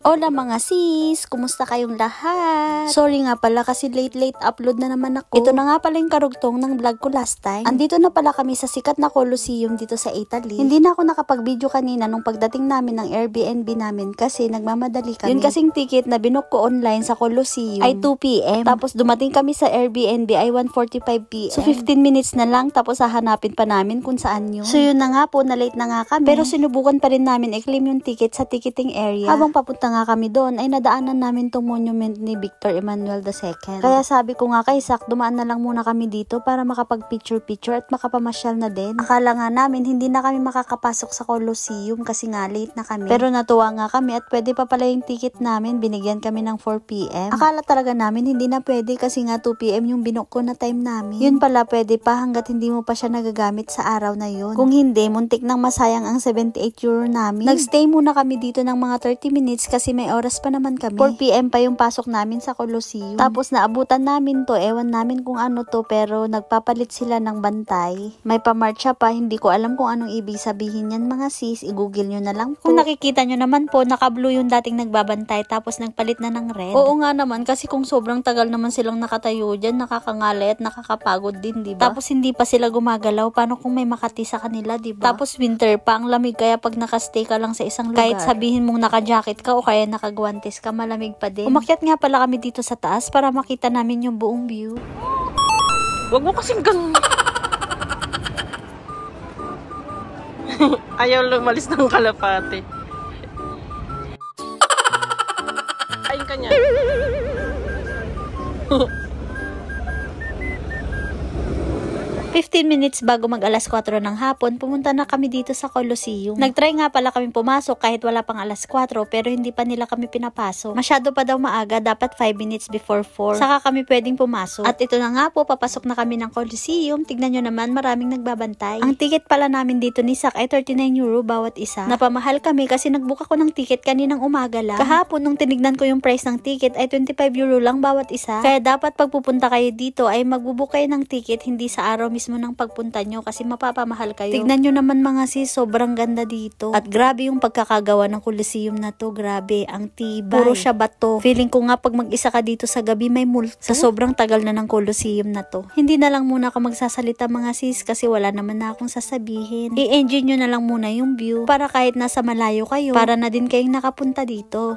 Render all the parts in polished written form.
Hola mga sis! Kumusta kayong lahat? Sorry nga pala kasi late upload na naman ako. Ito na nga pala yung karugtong ng vlog ko last time. Andito na pala kami sa sikat na Colosseum dito sa Italy. Hindi na ako nakapag-video kanina nung pagdating namin ng Airbnb namin kasi nagmamadali kami. Yun kasing ticket na binook ko online sa Colosseum ay 2 PM. Tapos dumating kami sa Airbnb ay 1:45 PM. So 15 minutes na lang tapos hahanapin pa namin kung saan yun. So yun na nga po, na late na nga kami. Pero sinubukan pa rin namin i-claim yung ticket sa ticketing area. Habang papunta nga kami doon ay nadaanan namin tong monument ni Victor Emmanuel II. Kaya sabi ko nga kay Sak, dumaan na lang muna kami dito para makapag-picture at makapamasyal na din. Akala nga namin hindi na kami makakapasok sa Colosseum kasi nga late na kami. Pero natuwa nga kami at pwede pa pala yung ticket namin. Binigyan kami ng 4 PM. Akala talaga namin hindi na pwede kasi nga 2 PM yung binook ko na time namin. Yun pala pwede pa hanggat hindi mo pa siya nagagamit sa araw na yun. Kung hindi, muntik nang masayang ang 78 euro namin. Nagstay muna kami dito ng mga 30 minutes kasi may oras pa naman kami. 4 PM pa yung pasok namin sa Colosseum. Tapos naabutan namin to, ewan namin kung ano to, pero nagpapalit sila ng bantay. May pamarcha pa, hindi ko alam kung anong ibig sabihin yan mga sis, i-google nyo na lang po. Kung nakikita nyo naman po, naka-blue yung dating nagbabantay tapos nagpalit na ng red. Oo nga naman, kasi kung sobrang tagal naman silang nakatayo dyan, nakakangali at nakakapagod din, diba? Tapos hindi pa sila gumagalaw, paano kung may makati sa kanila, diba? Tapos winter pa, ang lamig, kaya pag nakastay ka lang sa isang lugar, kahit sabihin mong naka-jacket ka o kaya nakagwantes ka, malamig pa din. Umakyat nga pala kami dito sa taas para makita namin yung buong view. Wag mo kasing ayaw lumalis ng kalapate. Ayun kanya. 15 minutes bago mag alas 4 ng hapon, pumunta na kami dito sa Colosseum. Nagtry nga pala kami pumasok kahit wala pang alas 4 pero hindi pa nila kami pinapasok. Masyado pa daw maaga, dapat 5 minutes before 4. Saka kami pwedeng pumasok. At ito na nga po, papasok na kami ng Colosseum. Tignan nyo naman, maraming nagbabantay. Ang ticket pala namin dito ni Sak ay 39 euro bawat isa. Napamahal kami kasi nagbook ako ng ticket kaninang umaga lang. Kahapon nung tinignan ko yung price ng ticket ay 25 euro lang bawat isa. Kaya dapat pag pupunta kayo dito ay magbubook kayo ng ticket hindi sa araw mismo ng pagpunta nyo kasi mapapamahal kayo. Tignan nyo naman mga sis, sobrang ganda dito. At grabe yung pagkakagawa ng Colosseum na to, grabe, ang tibay. Puro siya bato. Feeling ko nga pag mag-isa ka dito sa gabi may multo. Sa sobrang tagal na ng Colosseum na to. Hindi na lang muna ako magsasalita mga sis kasi wala naman na akong sasabihin. I-enjoy nyo na lang muna yung view para kahit nasa malayo kayo, para na din kayong nakapunta dito.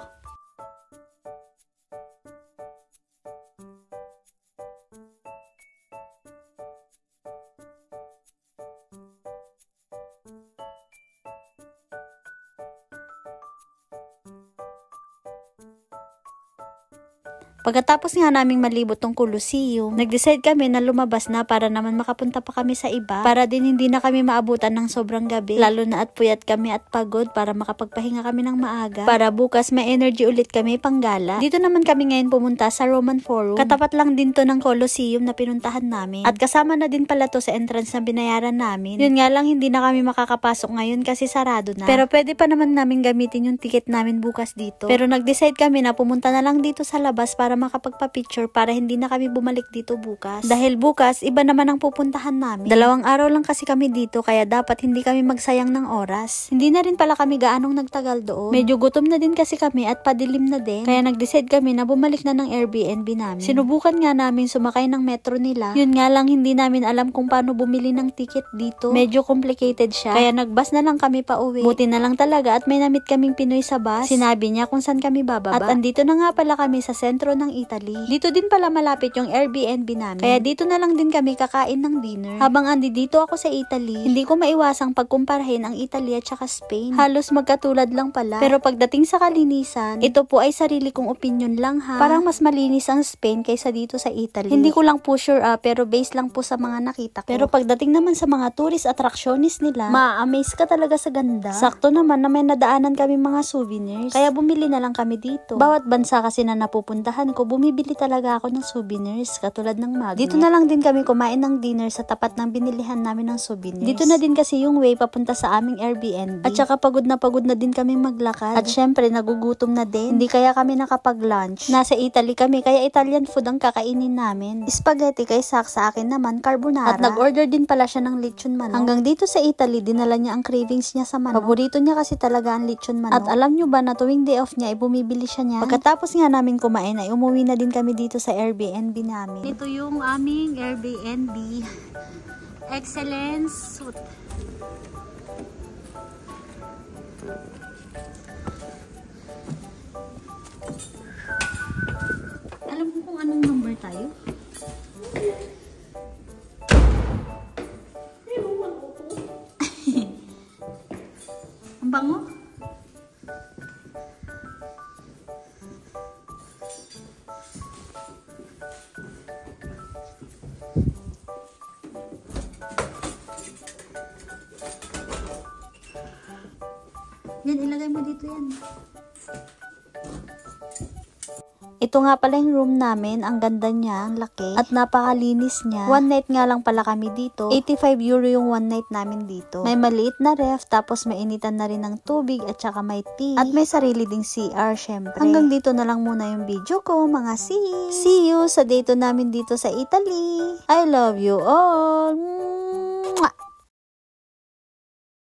Pagkatapos nga naming malibot tong Colosseum, nag-decide kami na lumabas na para naman makapunta pa kami sa iba, para din hindi na kami maabutan ng sobrang gabi, lalo na at puyat kami at pagod, para makapagpahinga kami ng maaga, para bukas may energy ulit kami panggala. Dito naman kami ngayon pumunta sa Roman Forum. Katapat lang din to ng Colosseum na pinuntahan namin. At kasama na din pala to sa entrance na binayaran namin. Yun nga lang, hindi na kami makakapasok ngayon kasi sarado na. Pero pwede pa naman namin gamitin yung ticket namin bukas dito. Pero nag-decide kami na pumunta na lang dito sa labas para makapagpa-picture para hindi na kami bumalik dito bukas. Dahil bukas, iba naman ang pupuntahan namin. 2 araw lang kasi kami dito kaya dapat hindi kami magsayang ng oras. Hindi na rin pala kami gaanong nagtagal doon. Medyo gutom na din kasi kami at padilim na din. Kaya nag-decide kami na bumalik na ng Airbnb namin. Sinubukan nga namin sumakay ng metro nila. Yun nga lang, hindi namin alam kung paano bumili ng ticket dito. Medyo complicated siya. Kaya nagbus na lang kami pa uwi. Buti na lang talaga at may namit kaming Pinoy sa bus. Sinabi niya kung saan kami bababa. At andito na nga pala kami sa sentro ng Italy. Dito din pala malapit yung Airbnb namin. Kaya dito na lang din kami kakain ng dinner. Habang dito ako sa Italy, hindi ko maiwasang pagkumparahin ang Italy at saka Spain. Halos magkatulad lang pala. Pero pagdating sa kalinisan, ito po ay sarili kong opinion lang ha. Parang mas malinis ang Spain kaysa dito sa Italy. Hindi ko lang po sure pero based lang po sa mga nakita ko. Pero pagdating naman sa mga tourist attractionist nila, ma-amaze ka talaga sa ganda. Sakto naman na may nadaanan kami mga souvenirs. Kaya bumili na lang kami dito. Bawat bansa kasi na napupuntahan vacation ko, bumibili talaga ako ng souvenirs katulad ng magnet. Dito na lang din kami kumain ng dinner sa tapat ng binilihan namin ng souvenirs. Dito na din kasi yung way papunta sa aming Airbnb. At saka pagod na din kami maglakad. At syempre nagugutom na din. Hindi kaya kami nakapag-lunch. Nasa Italy kami kaya Italian food ang kakainin namin. Spaghetti kay Sak, sa akin naman carbonara. At nag-order din pala siya ng lechon manok. Hanggang dito sa Italy, dinala niya ang cravings niya sa manok. Paborito niya kasi talaga ang lechon manok. At alam nyo ba na tuwing day off niya, bumibili siya niya. Pagkatapos nga namin kumain, ay umuwi na din kami dito sa Airbnb namin. Ito yung aming Airbnb. Excellence Suite. Alam mo kung anong number tayo? Ang bango? Yan, ilagay mo dito yan. Ito nga pala yung room namin. Ang ganda niya, ang laki. At napakalinis niya. One night nga lang pala kami dito. 85 euro yung one night namin dito. May maliit na ref, tapos may initan na rin ng tubig, at saka may tea. At may sarili ding CR, syempre. Hanggang dito na lang muna yung video ko, mga sis. See you sa date namin dito sa Italy. I love you all.